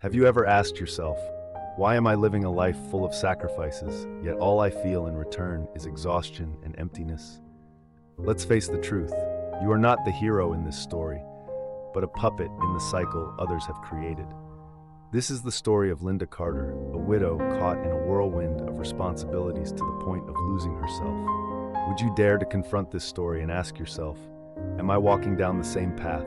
Have you ever asked yourself, why am I living a life full of sacrifices, yet all I feel in return is exhaustion and emptiness? Let's face the truth, you are not the hero in this story, but a puppet in the cycle others have created. This is the story of Linda Carter, a widow caught in a whirlwind of responsibilities to the point of losing herself. Would you dare to confront this story and ask yourself, am I walking down the same path?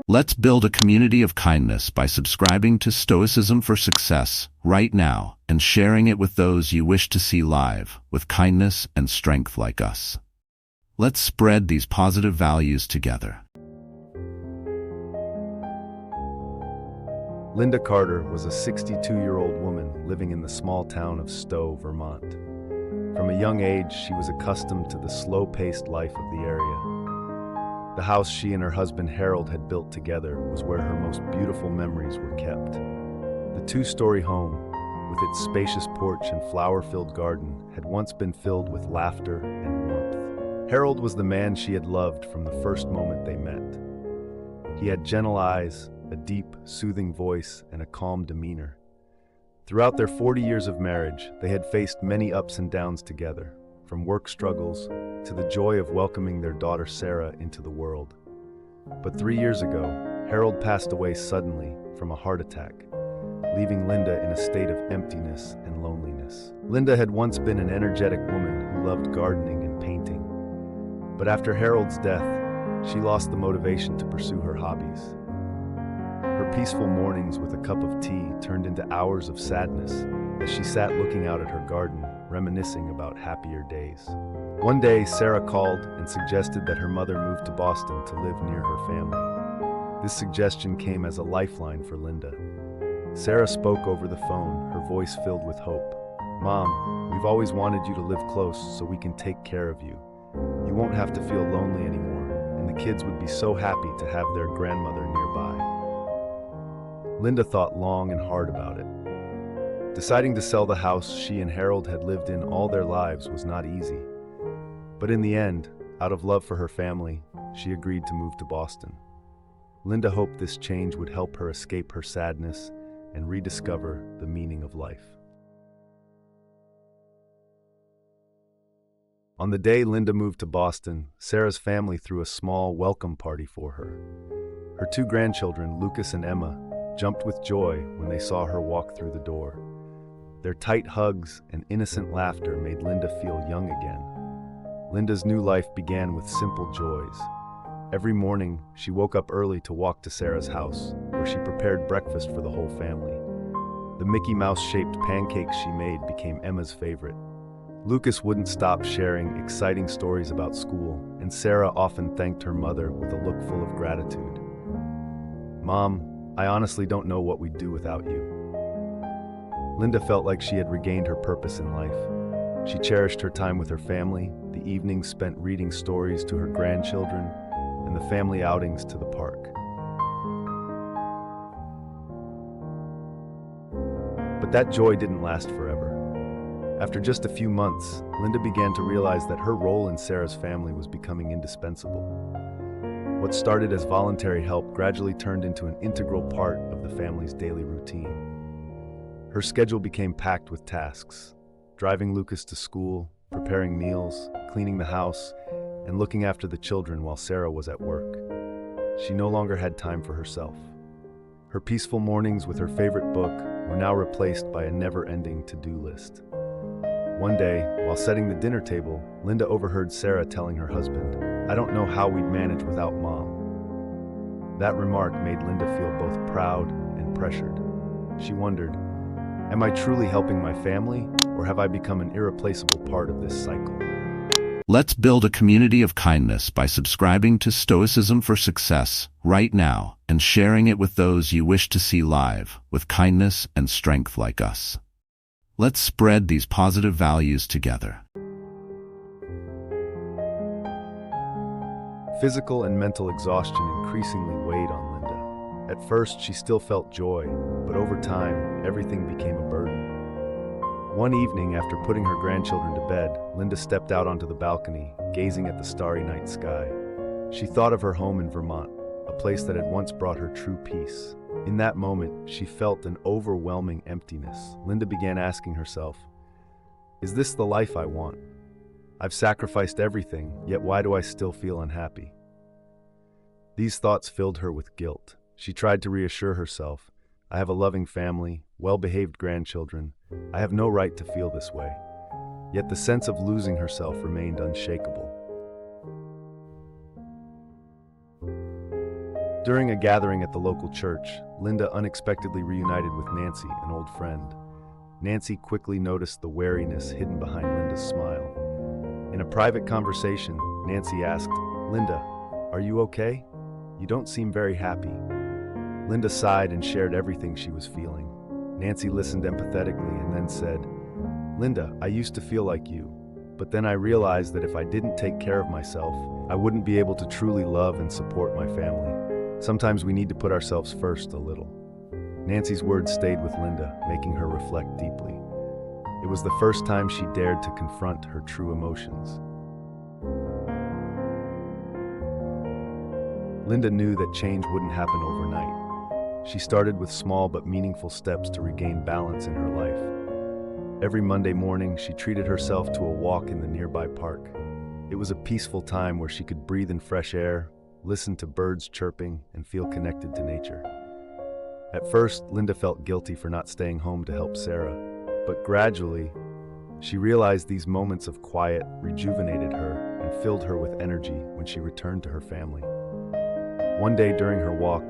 Let's build a community of kindness by subscribing to Stoicism for Success right now and sharing it with those you wish to see live with kindness and strength like us. Let's spread these positive values together. Linda Carter was a 62-year-old woman living in the small town of Stowe, Vermont. From a young age, she was accustomed to the slow-paced life of the area. The house she and her husband Harold had built together was where her most beautiful memories were kept. The two-story home, with its spacious porch and flower-filled garden, had once been filled with laughter and warmth. Harold was the man she had loved from the first moment they met. He had gentle eyes, a deep, soothing voice, and a calm demeanor. Throughout their 40 years of marriage, they had faced many ups and downs together, from work struggles to the joy of welcoming their daughter Sarah into the world. But 3 years ago, Harold passed away suddenly from a heart attack, leaving Linda in a state of emptiness and loneliness. Linda had once been an energetic woman who loved gardening and painting. But after Harold's death, she lost the motivation to pursue her hobbies. Her peaceful mornings with a cup of tea turned into hours of sadness as she sat looking out at her garden, reminiscing about happier days. One day, Sarah called and suggested that her mother move to Boston to live near her family. This suggestion came as a lifeline for Linda. Sarah spoke over the phone, her voice filled with hope. "Mom, we've always wanted you to live close so we can take care of you. You won't have to feel lonely anymore, and the kids would be so happy to have their grandmother nearby." Linda thought long and hard about it. Deciding to sell the house she and Harold had lived in all their lives was not easy. But in the end, out of love for her family, she agreed to move to Boston. Linda hoped this change would help her escape her sadness and rediscover the meaning of life. On the day Linda moved to Boston, Sarah's family threw a small welcome party for her. Her two grandchildren, Lucas and Emma, jumped with joy when they saw her walk through the door. Their tight hugs and innocent laughter made Linda feel young again. Linda's new life began with simple joys. Every morning, she woke up early to walk to Sarah's house, where she prepared breakfast for the whole family. The Mickey Mouse-shaped pancakes she made became Emma's favorite. Lucas wouldn't stop sharing exciting stories about school, and Sarah often thanked her mother with a look full of gratitude. "Mom, I honestly don't know what we'd do without you." Linda felt like she had regained her purpose in life. She cherished her time with her family, the evenings spent reading stories to her grandchildren, and the family outings to the park. But that joy didn't last forever. After just a few months, Linda began to realize that her role in Sarah's family was becoming indispensable. What started as voluntary help gradually turned into an integral part of the family's daily routine. Her schedule became packed with tasks: driving Lucas to school, preparing meals, cleaning the house, and looking after the children while Sarah was at work. She no longer had time for herself. Her peaceful mornings with her favorite book were now replaced by a never-ending to-do list. One day, while setting the dinner table, Linda overheard Sarah telling her husband, "I don't know how we'd manage without Mom." That remark made Linda feel both proud and pressured. She wondered, am I truly helping my family, or have I become an irreplaceable part of this cycle? Let's build a community of kindness by subscribing to Stoicism for Success right now and sharing it with those you wish to see live with kindness and strength like us. Let's spread these positive values together. Physical and mental exhaustion increasingly weighed on Linda. At first, she still felt joy, but over time, everything became a burden. One evening, after putting her grandchildren to bed, Linda stepped out onto the balcony, gazing at the starry night sky. She thought of her home in Vermont, a place that had once brought her true peace. In that moment, she felt an overwhelming emptiness. Linda began asking herself, is this the life I want? I've sacrificed everything, yet why do I still feel unhappy? These thoughts filled her with guilt. She tried to reassure herself, I have a loving family, well-behaved grandchildren. I have no right to feel this way. Yet the sense of losing herself remained unshakable. During a gathering at the local church, Linda unexpectedly reunited with Nancy, an old friend. Nancy quickly noticed the wariness hidden behind Linda's smile. In a private conversation, Nancy asked, Linda, are you okay? You don't seem very happy. Linda sighed and shared everything she was feeling. Nancy listened empathetically and then said, Linda, I used to feel like you, but then I realized that if I didn't take care of myself, I wouldn't be able to truly love and support my family. Sometimes we need to put ourselves first a little. Nancy's words stayed with Linda, making her reflect deeply. It was the first time she dared to confront her true emotions. Linda knew that change wouldn't happen overnight. She started with small but meaningful steps to regain balance in her life. Every Monday morning, she treated herself to a walk in the nearby park. It was a peaceful time where she could breathe in fresh air, listen to birds chirping, and feel connected to nature. At first, Linda felt guilty for not staying home to help Sarah, but gradually, she realized these moments of quiet rejuvenated her and filled her with energy when she returned to her family. One day during her walk,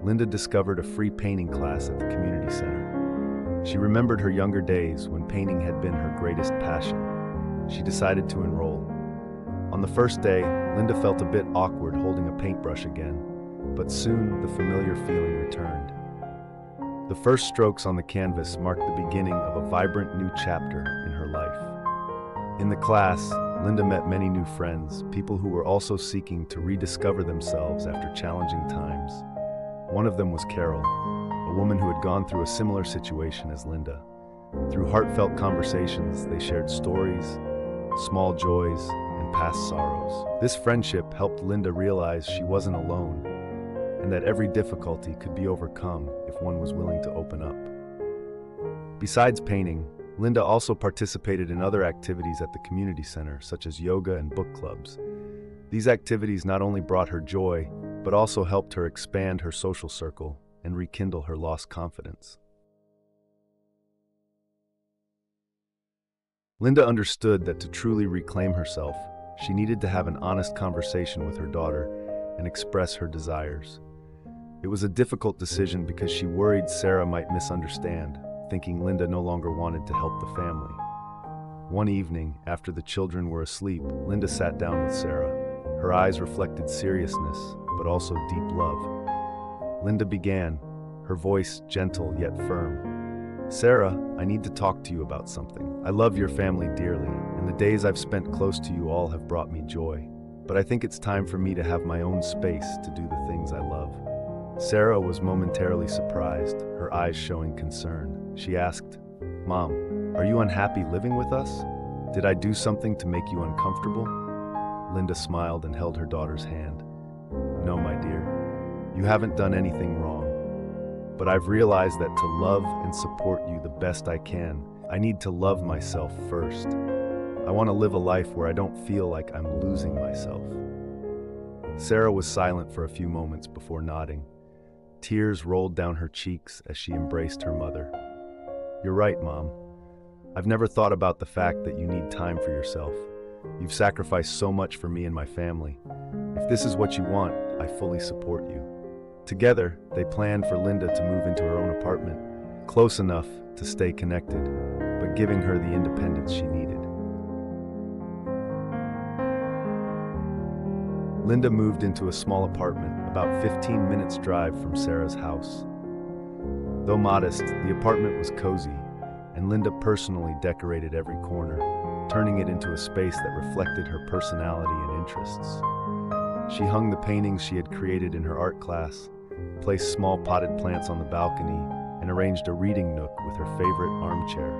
Linda discovered a free painting class at the community center. She remembered her younger days when painting had been her greatest passion. She decided to enroll. On the first day, Linda felt a bit awkward holding a paintbrush again, but soon the familiar feeling returned. The first strokes on the canvas marked the beginning of a vibrant new chapter in her life. In the class, Linda met many new friends, people who were also seeking to rediscover themselves after challenging times. One of them was Carol, a woman who had gone through a similar situation as Linda. Through heartfelt conversations, they shared stories, small joys, and past sorrows. This friendship helped Linda realize she wasn't alone, and that every difficulty could be overcome if one was willing to open up. Besides painting, Linda also participated in other activities at the community center, such as yoga and book clubs. These activities not only brought her joy, but also helped her expand her social circle and rekindle her lost confidence. Linda understood that to truly reclaim herself, she needed to have an honest conversation with her daughter and express her desires. It was a difficult decision because she worried Sarah might misunderstand, thinking Linda no longer wanted to help the family. One evening, after the children were asleep, Linda sat down with Sarah. Her eyes reflected seriousness, but also deep love. Linda began, her voice gentle yet firm. Sarah, I need to talk to you about something. I love your family dearly, and the days I've spent close to you all have brought me joy. But I think it's time for me to have my own space to do the things I love. Sarah was momentarily surprised, her eyes showing concern. She asked, Mom, are you unhappy living with us? Did I do something to make you uncomfortable? Linda smiled and held her daughter's hand. No, my dear, you haven't done anything wrong. But I've realized that to love and support you the best I can, I need to love myself first. I want to live a life where I don't feel like I'm losing myself. Sarah was silent for a few moments before nodding. Tears rolled down her cheeks as she embraced her mother. You're right, Mom. I've never thought about the fact that you need time for yourself. You've sacrificed so much for me and my family. If this is what you want, I fully support you. Together, they planned for Linda to move into her own apartment, close enough to stay connected, but giving her the independence she needed. Linda moved into a small apartment about 15 minutes' drive from Sarah's house. Though modest, the apartment was cozy, and Linda personally decorated every corner, turning it into a space that reflected her personality and interests. She hung the paintings she had created in her art class, placed small potted plants on the balcony, and arranged a reading nook with her favorite armchair.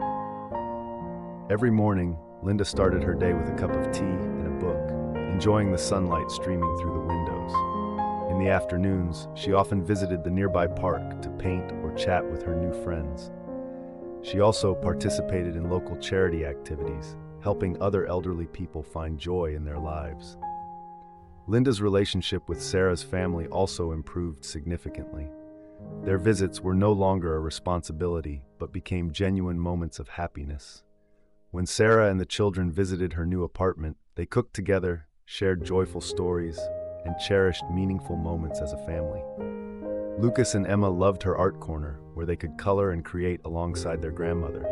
Every morning, Linda started her day with a cup of tea and a book, enjoying the sunlight streaming through the windows. In the afternoons, she often visited the nearby park to paint or chat with her new friends. She also participated in local charity activities, helping other elderly people find joy in their lives. Linda's relationship with Sarah's family also improved significantly. Their visits were no longer a responsibility, but became genuine moments of happiness. When Sarah and the children visited her new apartment, they cooked together, shared joyful stories, and cherished meaningful moments as a family. Lucas and Emma loved her art corner, where they could color and create alongside their grandmother.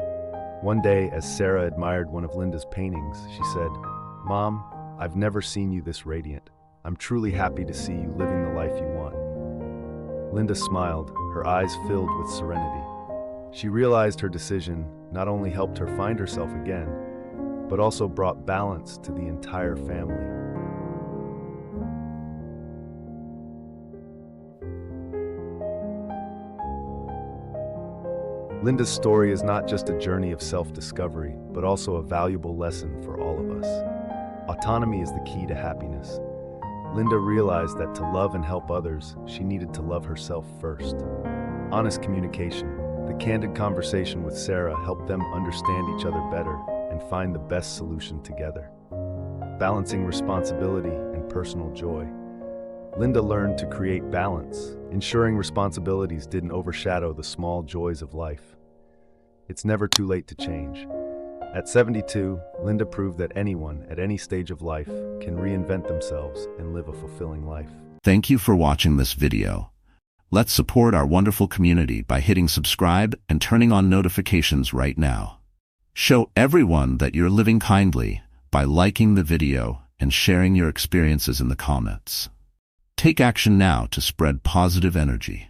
One day, as Sarah admired one of Linda's paintings, she said, "Mom, I've never seen you this radiant. I'm truly happy to see you living the life you want." Linda smiled, her eyes filled with serenity. She realized her decision not only helped her find herself again, but also brought balance to the entire family. Linda's story is not just a journey of self-discovery, but also a valuable lesson for all of us. Autonomy is the key to happiness. Linda realized that to love and help others, she needed to love herself first. Honest communication, the candid conversation with Sarah helped them understand each other better and find the best solution together. Balancing responsibility and personal joy. Linda learned to create balance, ensuring responsibilities didn't overshadow the small joys of life. It's never too late to change. At 72, Linda proved that anyone at any stage of life can reinvent themselves and live a fulfilling life. Thank you for watching this video. Let's support our wonderful community by hitting subscribe and turning on notifications right now. Show everyone that you're living kindly by liking the video and sharing your experiences in the comments. Take action now to spread positive energy.